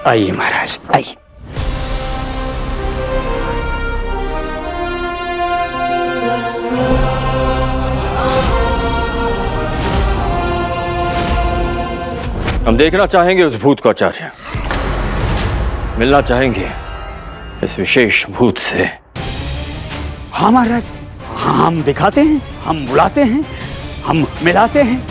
आइए महाराज, आइए। हम देखना चाहेंगे उस भूत को आचार्य, मिलना चाहेंगे इस विशेष भूत से। हाँ महाराज, हम दिखाते हैं, हम बुलाते हैं, हम मिलाते हैं।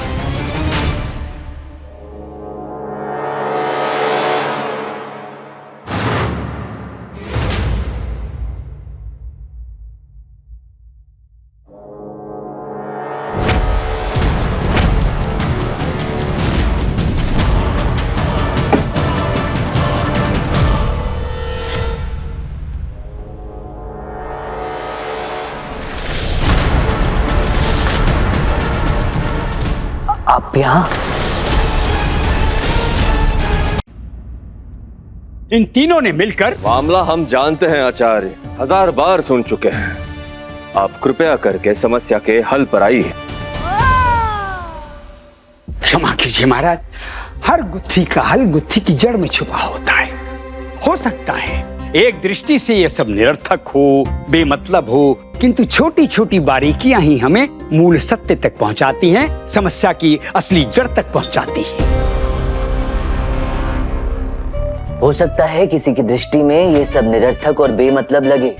आप यहाँ? इन तीनों ने मिलकर मामला हम जानते हैं आचार्य, 1000 बार सुन चुके हैं। आप कृपया करके समस्या के हल पर आइए। क्षमा कीजिए महाराज, हर गुत्थी का हल गुत्थी की जड़ में छुपा होता है। हो सकता है एक दृष्टि से ये सब निरर्थक हो, बेमतलब हो, किंतु छोटी छोटी बारीकियां ही हमें मूल सत्य तक पहुंचाती हैं, समस्या की असली जड़ तक पहुंचाती हैं। हो सकता है किसी की दृष्टि में ये सब निरर्थक और बेमतलब लगे,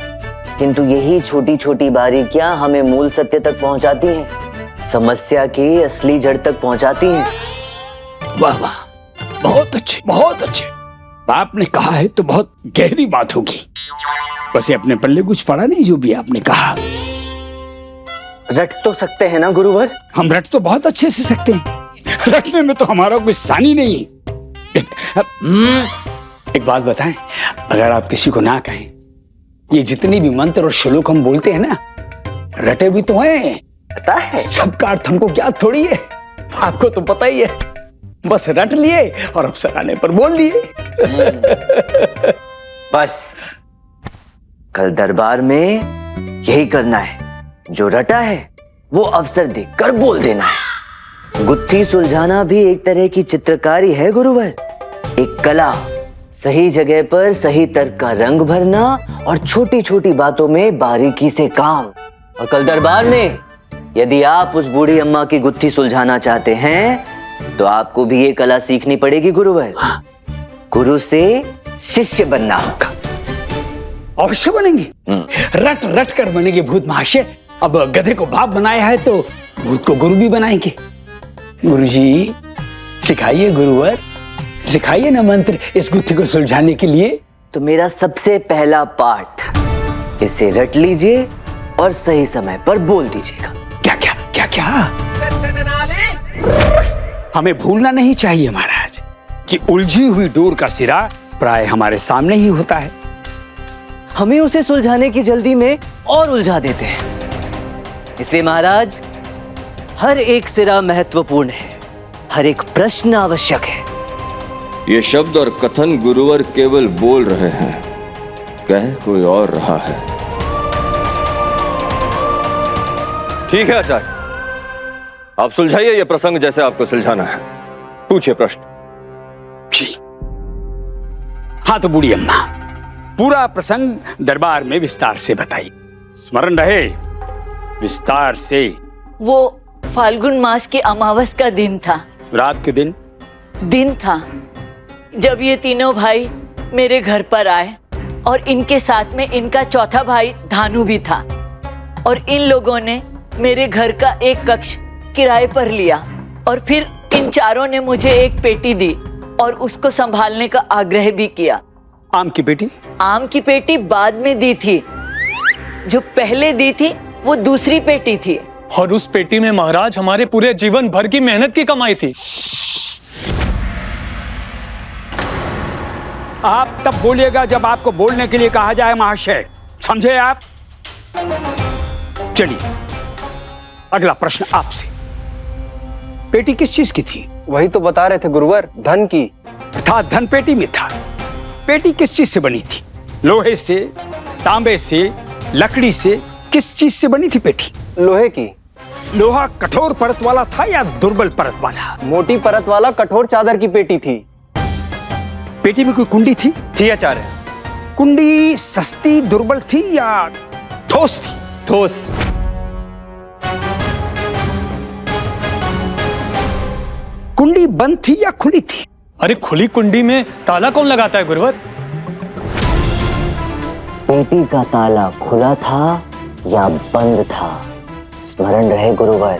किंतु यही छोटी छोटी बारीकियां हमें मूल सत्य तक पहुंचाती हैं, समस्या की असली जड़ तक पहुंचाती हैं। वाह वाह, बहुत अच्छे, बहुत अच्छे। आपने कहा है तो बहुत गहरी बात होगी। वैसे अपने पल्ले कुछ पड़ा नहीं जो भी आपने कहा। रट तो सकते हैं ना गुरुवर? हम रट तो बहुत अच्छे से सकते हैं, रटने में तो हमारा कोई सानी नहीं। एक बात बताएं, अगर आप किसी को ना कहें, ये जितनी भी मंत्र और श्लोक हम बोलते हैं ना, रटे भी तो हैं। पता है सबका अर्थ हमको ज्ञात थोड़ी है, आपको तो पता ही है। बस रट लिए और अवसर आने पर बोल दिए। बस कल दरबार में यही करना है, जो रटा है वो अवसर देखकर बोल देना है। गुत्थी सुलझाना भी एक तरह की चित्रकारी है गुरुवर, एक कला। सही जगह पर सही तर्क का रंग भरना और छोटी छोटी बातों में बारीकी से काम। और कल दरबार में यदि आप उस बूढ़ी अम्मा की गुत्थी सुलझाना चाहते हैं तो आपको भी ये कला सीखनी पड़ेगी गुरुवर। गुरु से शिष्य बनना होगा। अवश्य बनेंगे, रट रट कर बनेंगे भूत महाशय। अब गधे को बाप बनाया है तो भूत को गुरु भी बनाएंगे। गुरुजी सिखाइए, गुरुवर सिखाइए ना मंत्र इस गुत्थी को सुलझाने के लिए। तो मेरा सबसे पहला पाठ, इसे रट लीजिए और सही समय पर बोल दीजिएगा। क्या क्या क्या क्या? हमें भूलना नहीं चाहिए महाराज कि उलझी हुई डोर का सिरा प्राय हमारे सामने ही होता है। हमें उसे सुलझाने की जल्दी में और उलझा देते हैं। इसलिए महाराज, हर एक सिरा महत्वपूर्ण है, हर एक प्रश्न आवश्यक है। ये शब्द और कथन गुरुवर केवल बोल रहे हैं, कह कोई और रहा है। ठीक है आचार्य, आप सुलझाइए ये प्रसंग जैसे आपको सुलझाना है। पूछिए प्रश्न। जी हाँ, तो बूढ़ी अम्मा पूरा प्रसंग दरबार में विस्तार से बताइए। स्मरण रहे, विस्तार से। वो फाल्गुन मास की अमावस का दिन था। रात के दिन था जब ये तीनों भाई मेरे घर पर आए और इनके साथ में इनका चौथा भाई धानु भी था। और इन लोगों ने मेरे घर का एक कक्ष किराए पर लिया और फिर इन चारों ने मुझे एक पेटी दी और उसको संभालने का आग्रह भी किया। आम की पेटी? आम की पेटी बाद में दी थी, जो पहले दी थी वो दूसरी पेटी थी। और उस पेटी में महाराज हमारे पूरे जीवन भर की मेहनत की कमाई थी। आप तब बोलिएगा जब आपको बोलने के लिए कहा जाए महाशय, समझे आप? चलिए अगला प्रश्न आपसे। पेटी किस चीज की थी? वही तो बता रहे थे गुरुवर, धन की। अर्थात धन पेटी में था। पेटी किस चीज से बनी थी? लोहे से, तांबे से, लकड़ी से? किस चीज से बनी थी पेटी? लोहे की। लोहा कठोर परत वाला था या दुर्बल परत वाला? मोटी परत वाला कठोर चादर की पेटी थी। पेटी में कोई कुंडी थी? थी आचार्य। कुंडी सस्ती दुर्बल थी या ठोस थी? ठोस। कुंडी बंद थी या खुली थी? अरे खुली कुंडी में ताला कौन लगाता है गुरुवर? पेटी का ताला खुला था या बंद था, स्मरण रहे गुरुवर,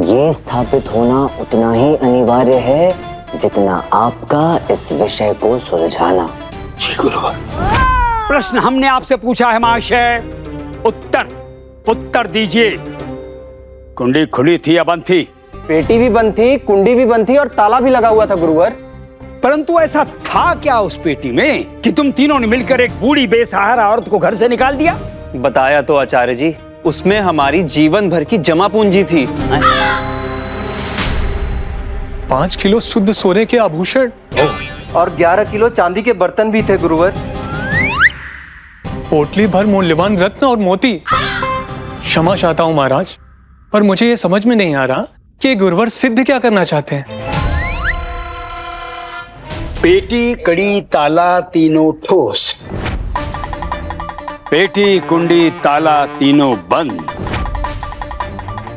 ये स्थापित होना उतना ही अनिवार्य है जितना आपका इस विषय को सुलझाना। जी गुरुवर। प्रश्न हमने आपसे पूछा है महाशय, उत्तर दीजिए। कुंडी खुली थी या बंद थी? पेटी भी बंद थी, कुंडी भी बंद थी और ताला भी लगा हुआ था गुरुवर। परंतु ऐसा था क्या उस पेटी में कि तुम तीनों ने मिलकर एक बूढ़ी बेसहारा औरत को घर से निकाल दिया? बताया तो आचार्य जी, उसमें हमारी जीवन भर की जमा पूंजी थी। 5 किलो शुद्ध सोने के आभूषण और 11 किलो चांदी के बर्तन भी थे गुरुवर। पोटली भर मूल्यवान रत्न और मोती। क्षमा चाहता हूं महाराज, पर मुझे यह समझ में नहीं आ रहा कि गुरुवर सिद्ध क्या करना चाहते हैं। पेटी, कड़ी, ताला तीनों ठोस, पेटी, कुंडी, ताला तीनों बंद,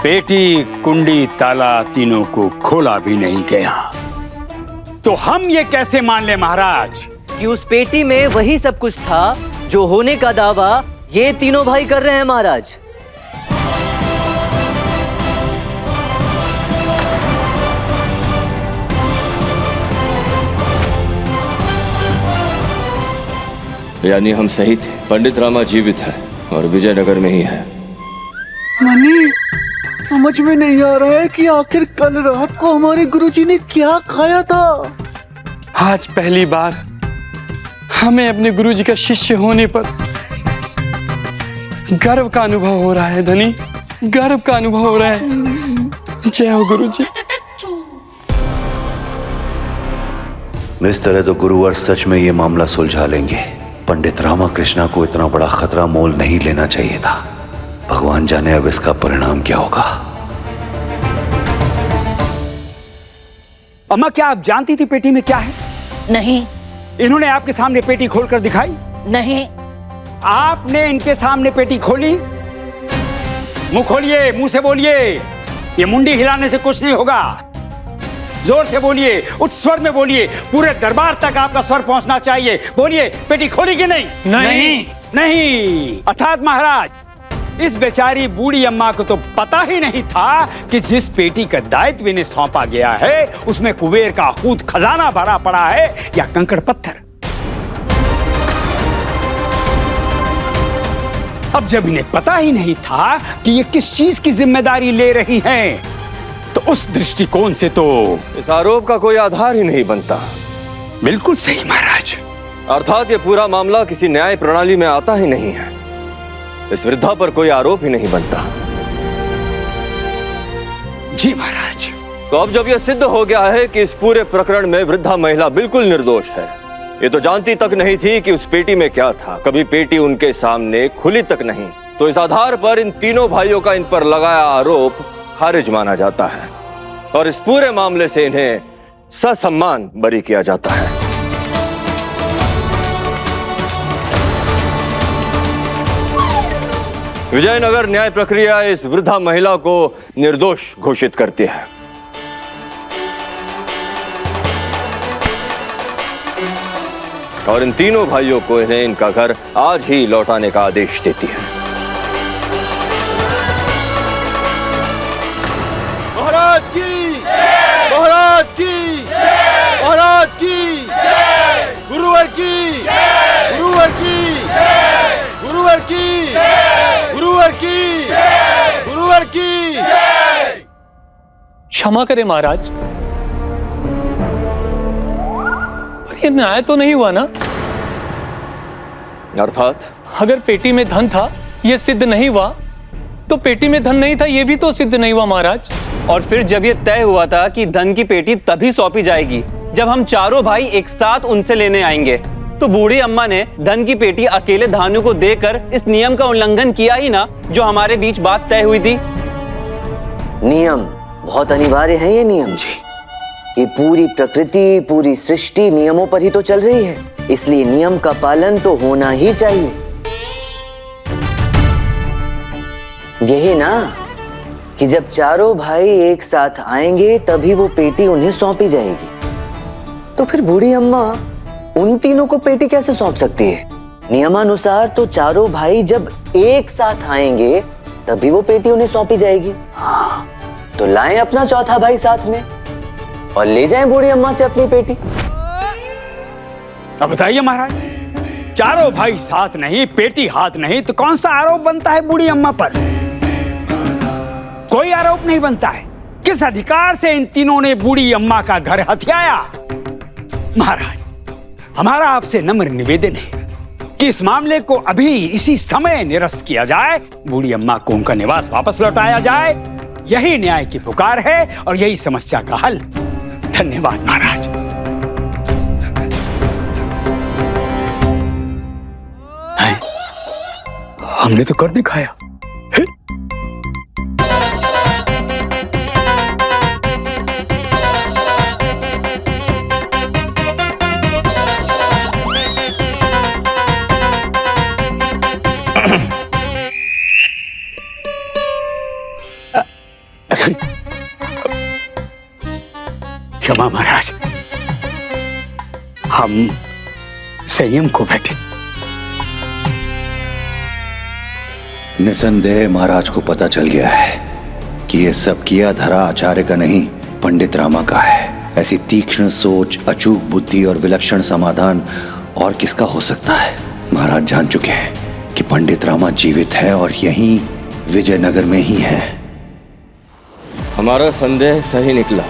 पेटी, कुंडी, ताला तीनों को खोला भी नहीं गया। तो हम ये कैसे मान ले महाराज कि उस पेटी में वही सब कुछ था जो होने का दावा ये तीनों भाई कर रहे हैं महाराज? यानी हम सही थे, पंडित रामा जीवित है और विजयनगर में ही है। मनी, समझ में नहीं आ रहा है कि आखिर कल रात को हमारे गुरुजी ने क्या खाया था। आज पहली बार हमें अपने गुरुजी का शिष्य होने पर गर्व का अनुभव हो रहा है धनी, गर्व का अनुभव हो रहा है। जय हो गुरुजी। इस तरह तो गुरुवर सच में ये मामला सुलझा लेंगे। पंडित रामाकृष्णा को इतना बड़ा खतरा मोल नहीं लेना चाहिए था। भगवान जाने अब इसका परिणाम क्या होगा। अम्मा, क्या आप जानती थी पेटी में क्या है? नहीं। इन्होंने आपके सामने पेटी खोलकर दिखाई? नहीं। आपने इनके सामने पेटी खोली? मुंह खोलिए, मुंह से बोलिए। ये मुंडी हिलाने से कुछ नहीं होगा। जोर से बोलिए, उच्च स्वर में बोलिए, पूरे दरबार तक आपका स्वर पहुंचना चाहिए। बोलिए, पेटी खोली कि नहीं? नहीं। नहीं। अर्थात महाराज, इस बेचारी बूढ़ी अम्मा को तो पता ही नहीं था कि जिस पेटी का दायित्व इन्हें सौंपा गया है उसमें कुबेर का अकूत खजाना भरा पड़ा है या कंकड़ पत्थर। अब जब इन्हें पता ही नहीं था कि ये किस चीज की जिम्मेदारी ले रही हैं, तो उस दृष्टिकोण से तो इस आरोप का कोई आधार ही नहीं बनता। बिल्कुल सही महाराज। अर्थात ये पूरा मामला किसी न्याय प्रणाली में आता ही नहीं है। इस वृद्धा पर कोई आरोप ही नहीं बनता। जी महाराज। तो अब जब यह सिद्ध हो गया है कि इस पूरे प्रकरण में वृद्धा महिला बिल्कुल निर्दोष है, ये तो जानती तक नहीं थी कि उस पेटी में क्या था, कभी पेटी उनके सामने खुली तक नहीं, तो इस आधार पर इन तीनों भाइयों का इन पर लगाया आरोप खारिज माना जाता है और इस पूरे मामले से इन्हें ससम्मान बरी किया जाता है। विजयनगर न्याय प्रक्रिया इस वृद्धा महिला को निर्दोष घोषित करती है। और इन तीनों भाइयों को इन्हें इनका घर आज ही लौटाने का आदेश देती है। महाराज की, महाराज की, महाराज की, गुरुवर की, गुरुवर की, गुरुवर की, गुरुवर की, गुरुवर की। क्षमा करें महाराज, पर ये न्याय तो नहीं हुआ ना? अर्थात अगर पेटी में धन था ये सिद्ध नहीं हुआ, तो पेटी में धन नहीं था ये भी तो सिद्ध नहीं हुआ महाराज। और फिर जब ये तय हुआ था कि धन की पेटी तभी सौंपी जाएगी जब हम चारों भाई एक साथ उनसे लेने आएंगे, तो बूढ़ी अम्मा ने धन की पेटी अकेले धानु को देकर इस नियम का उल्लंघन किया ही ना, जो हमारे बीच बात तय हुई थी। नियम बहुत अनिवार्य है ये नियम जी, ये पूरी प्रकृति, पूरी सृष्टि नियमों पर ही तो चल रही है, इसलिए नियम का पालन तो होना ही चाहिए। यही ना कि जब चारों भाई एक साथ आएंगे तभी वो पेटी उन्हें सौंपी जाएगी। तो फिर बूढ़ी अम्मा उन तीनों को पेटी कैसे सौंप सकती है? नियमानुसार तो चारों भाई जब एक साथ आएंगे तभी वो पेटी उन्हें सौंपी जाएगी। हाँ, तो लाएं अपना चौथा भाई साथ में और ले जाएं बूढ़ी अम्मा से अपनी पेटी। अब बताइए महाराज, चारों भाई साथ नहीं, पेटी हाथ नहीं, तो कौन सा आरोप बनता है बूढ़ी अम्मा पर? कोई आरोप नहीं बनता है। किस अधिकार से इन तीनों ने बूढ़ी अम्मा का घर हथियाया? महाराज, हमारा आपसे नम्र निवेदन है कि इस मामले को अभी इसी समय निरस्त किया जाए, बूढ़ी अम्मा को उनका निवास वापस लौटाया जाए। यही न्याय की पुकार है और यही समस्या का हल। धन्यवाद महाराज। हमने तो कर दिखाया। क्षमा महाराज, हम संयम को बैठे। निसंदेह महाराज को पता चल गया है कि ये सब किया धरा आचार्य का नहीं, पंडित रामा का है। ऐसी तीक्ष्ण सोच, अचूक बुद्धि और विलक्षण समाधान और किसका हो सकता है? महाराज जान चुके हैं कि पंडित रामा जीवित है और यहीं विजयनगर में ही है। हमारा संदेह सही निकला।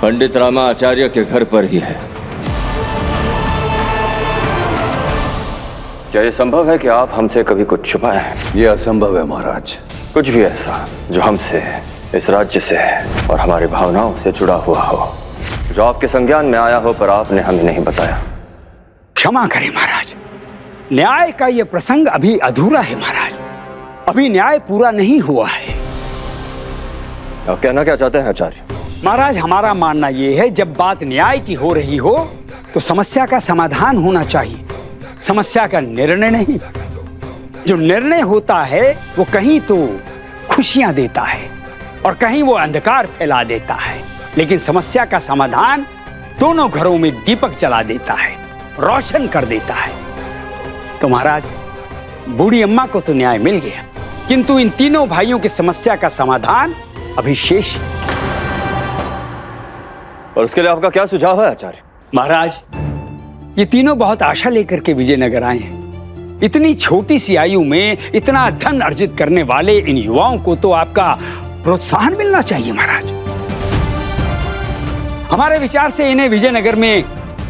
पंडित रामा आचार्य के घर पर ही है। क्या यह संभव है कि आप हमसे कभी कुछ छुपाए हैं? यह असंभव है महाराज। कुछ भी ऐसा जो हमसे, इस राज्य से और हमारी भावनाओं से जुड़ा हुआ हो, जो आपके संज्ञान में आया हो पर आपने हमें नहीं बताया। क्षमा करें महाराज, न्याय का यह प्रसंग अभी अधूरा है महाराज। अभी न्याय पूरा नहीं हुआ है। आप कहना क्या चाहते हैं आचार्य? महाराज, हमारा मानना यह है, जब बात न्याय की हो रही हो तो समस्या का समाधान होना चाहिए, समस्या का निर्णय नहीं। जो निर्णय होता है वो कहीं तो खुशियां देता है और कहीं वो अंधकार फैला देता है, लेकिन समस्या का समाधान दोनों घरों में दीपक जला देता है, रोशन कर देता है। तो महाराज, बूढ़ी अम्मा को तो न्याय मिल गया, किंतु इन तीनों भाइयों की समस्या का समाधान अभी शेष है। और उसके लिए आपका क्या सुझाव है आचार्य? महाराज, ये तीनों बहुत आशा लेकर के विजयनगर आए हैं। इतनी छोटी सी आयु में इतना धन अर्जित करने वाले इन युवाओं को तो आपका प्रोत्साहन मिलना चाहिए महाराज। हमारे विचार से इन्हें विजयनगर में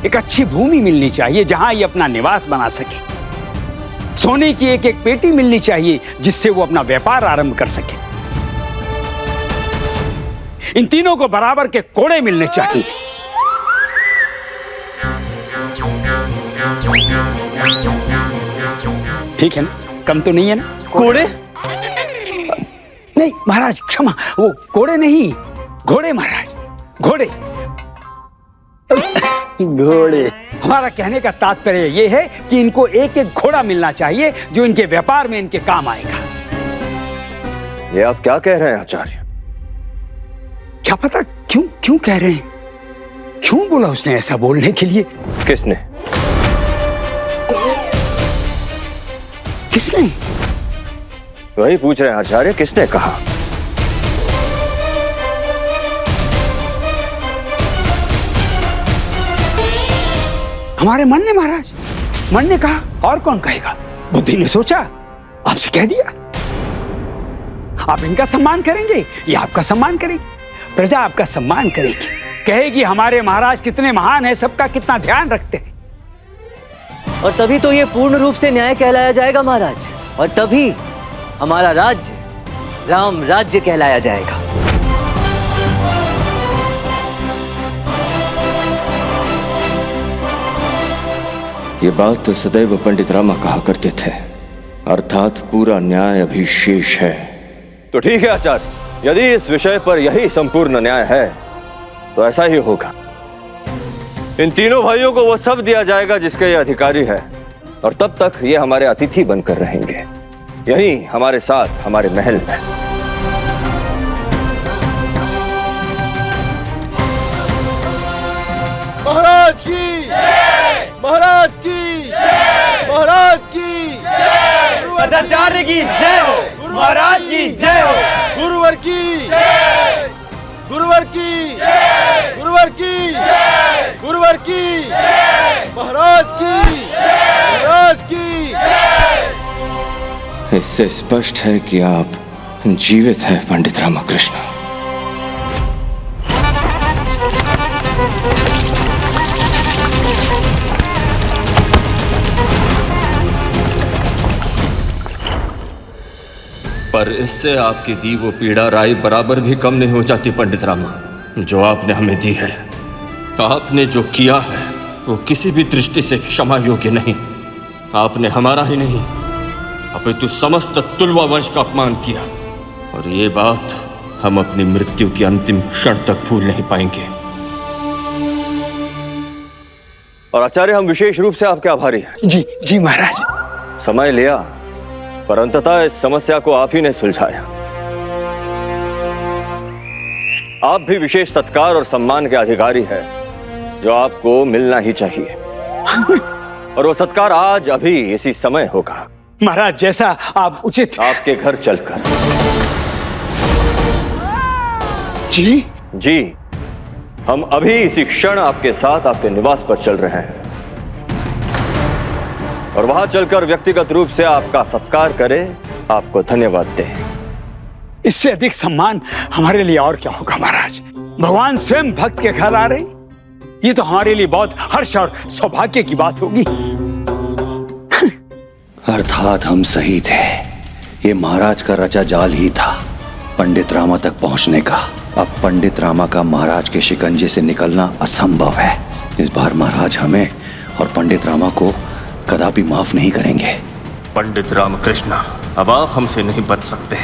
एक अच्छी भूमि मिलनी चाहिए जहां ये अपना निवास बना सके। सोने की एक एक पेटी मिलनी चाहिए जिससे वो अपना व्यापार आरंभ कर सके। इन तीनों को बराबर के कोड़े मिलने चाहिए। ठीक है ना? कम तो नहीं है ना? कोड़े? नहीं महाराज, क्षमा, वो कोड़े नहीं, घोड़े महाराज, घोड़े। घोड़े। हमारा कहने का तात्पर्य ये है कि इनको एक एक घोड़ा मिलना चाहिए जो इनके व्यापार में इनके काम आएगा। ये आप क्या कह रहे हैं आचार्य? क्या पता क्यों कह रहे हैं? क्यों बोला उसने ऐसा बोलने के लिए? किसने? किसने? वही पूछ रहे हैं आचार्य, किसने कहा? हमारे मन ने महाराज, मन ने कहा, और कौन कहेगा? बुद्धि ने सोचा, आपसे कह दिया। आप इनका सम्मान करेंगे, ये आपका सम्मान करेगी, प्रजा आपका सम्मान करेगी, कहेगी हमारे महाराज कितने महान हैं, सबका कितना ध्यान रखते हैं। और तभी तो ये पूर्ण रूप से न्याय कहलाया जाएगा महाराज, और तभी हमारा राज्य राम राज्य कहलाया जाएगा। ये बात तो सदैव पंडित रामा कहा करते थे, अर्थात पूरा न्याय अभी शेष है। तो ठीक है आचार्य, यदि इस विषय पर यही संपूर्ण न्याय है तो ऐसा ही होगा। इन तीनों भाइयों को वो सब दिया जाएगा जिसके ये अधिकारी है, और तब तक ये हमारे अतिथि बनकर रहेंगे, यहीं हमारे साथ हमारे महल में। महाराज की महाराज की महाराज की पदाचार्य की जय हो, महाराज की जय हो, गुरुवर की गुरुवर की गुरुवर की गुरुवर की महाराज की इससे स्पष्ट है कि आप जीवित हैं पंडित रामकृष्ण। पर इससे आपकी दी वो पीड़ा राय बराबर भी कम नहीं हो जाती पंडित रामा, जो आपने हमें दी है। आपने जो किया है वो किसी भी दृष्टि से क्षमा योग्य नहीं। आपने हमारा ही नहीं अपितु समस्त तुलवा वंश का अपमान किया, और ये बात हम अपनी मृत्यु के अंतिम क्षण तक भूल नहीं पाएंगे। और आचार्य, हम विशेष रूप से आपके आभारी हैं। जी जी महाराज। समय लिया पर अंततः इस समस्या को आप ही ने सुलझाया। आप भी विशेष सत्कार और सम्मान के अधिकारी हैं, जो आपको मिलना ही चाहिए। और वो सत्कार आज अभी इसी समय होगा। महाराज, जैसा आप उचित। आपके घर चलकर। जी जी, हम अभी इसी क्षण आपके साथ आपके निवास पर चल रहे हैं, और वहां चलकर व्यक्तिगत रूप से आपका सत्कार करें, आपको धन्यवाद दें। इससे अधिक सम्मान हमारे लिए और क्या होगा महाराज। भगवान स्वयं भक्त के घर आ रहे, ये तो हमारे लिए बहुत हर्ष और सौभाग्य की बात होगी। अर्थात हम सही थे, ये महाराज का रचा जाल ही था पंडित रामा तक पहुंचने का। अब पंडित रामा का महाराज के शिकंजे से निकलना असंभव है। इस बार महाराज हमें और पंडित रामा को कदापि माफ नहीं करेंगे। पंडित रामकृष्ण, अब आप हमसे नहीं बच सकते।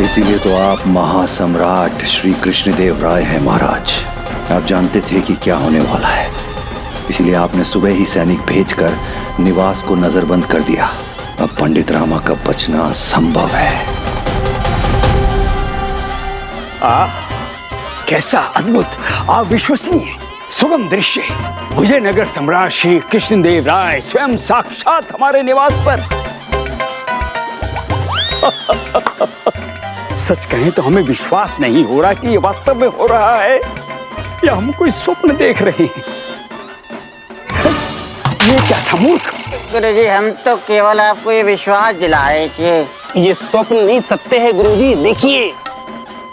इसीलिए तो आप महासम्राट श्री कृष्णदेव राय हैं महाराज। आप जानते थे कि क्या होने वाला है, इसीलिए आपने सुबह ही सैनिक भेजकर निवास को नजरबंद कर दिया। अब पंडित रामा का बचना संभव है। कैसा अद्भुत, अविश्वसनीय, सुगम दृश्य। विजयनगर सम्राट श्री कृष्णदेव राय स्वयं साक्षात हमारे निवास पर। सच कहें तो हमें विश्वास नहीं हो रहा कि ये वास्तव में हो रहा है या हम कोई स्वप्न देख रहे हैं। ये क्या था मूर्ख। गुरुजी, हम तो केवल आपको ये विश्वास दिलाए कि ये स्वप्न नहीं सत्य है गुरुजी। देखिए,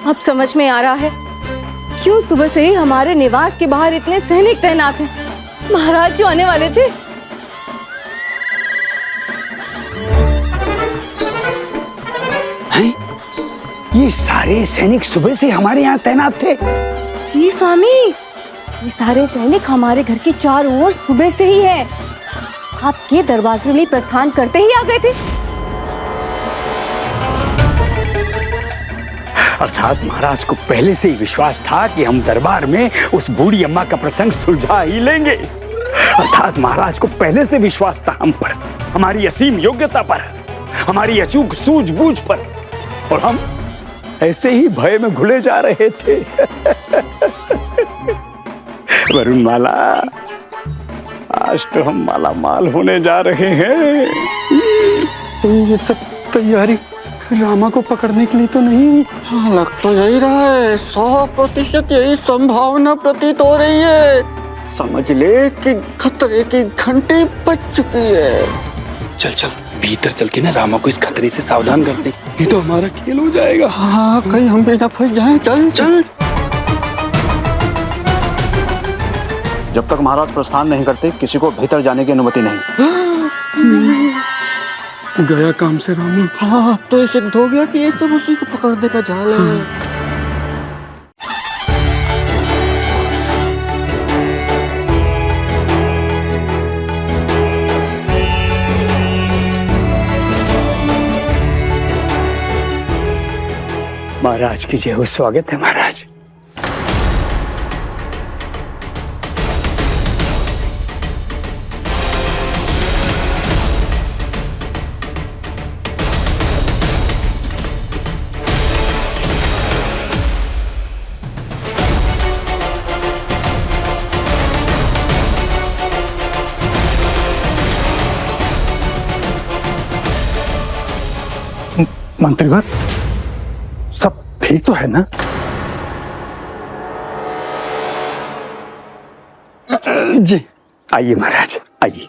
अब समझ में आ रहा है क्यों सुबह से ही हमारे निवास के बाहर इतने सैनिक तैनात हैं। महाराज जो आने वाले थे। हैं? ये सारे सैनिक सुबह से हमारे यहाँ तैनात थे? जी स्वामी, ये सारे सैनिक हमारे घर के चारों ओर सुबह से ही हैं। आपके दरबार के लिए प्रस्थान करते ही आ गए थे। अर्थात महाराज को पहले से ही विश्वास था कि हम दरबार में उस बूढ़ी अम्मा का प्रसंग सुलझा ही लेंगे। अर्थात महाराज को पहले से विश्वास था हम पर, हमारी असीम योग्यता पर, हमारी अचूक सूझबूझ पर, और हम ऐसे ही भय में घुले जा रहे थे। वरुणमाला, आज तो हम माला माल होने जा रहे हैं। ये सब तैयारी रामा को पकड़ने के लिए तो नहीं? हाँ, लग तो यही रहा है। 100% यही संभावना प्रतीत हो रही है। समझ ले कि खतरे की घंटी बज चुकी है। चल चल, भीतर चल के ना रामा को इस खतरे से सावधान कर दे, नहीं तो हमारा खेल हो जाएगा। हाँ, कहीं हम भी ना फंस जाएं। चल चल। जब तक महाराज प्रस्थान नहीं करते किसी को भीतर जाने की अनुमति नहीं। गया काम से रामू। हाँ अब तो ये सिद्ध हो गया कि ये सब उसी को पकड़ने का जाल है। महाराज की जय हो। स्वागत है महाराज। मंत्रीवर, सब ठीक तो है ना? जी आइए महाराज, आइए।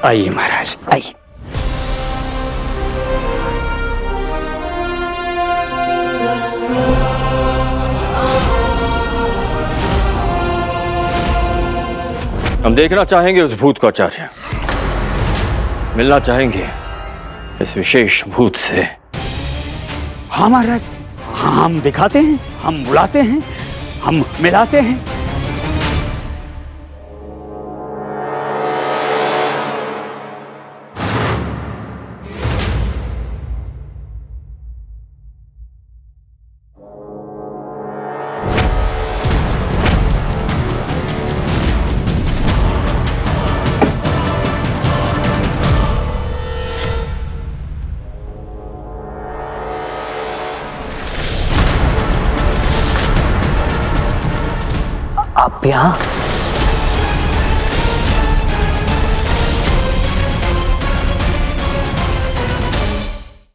आइए महाराज, आइए। हम देखना चाहेंगे उस भूत को आचार्य, मिलना चाहेंगे इस विशेष भूत से। हाँ महाराज, हाँ हम दिखाते हैं, हम बुलाते हैं, हम मिलाते हैं। आप यहाँ?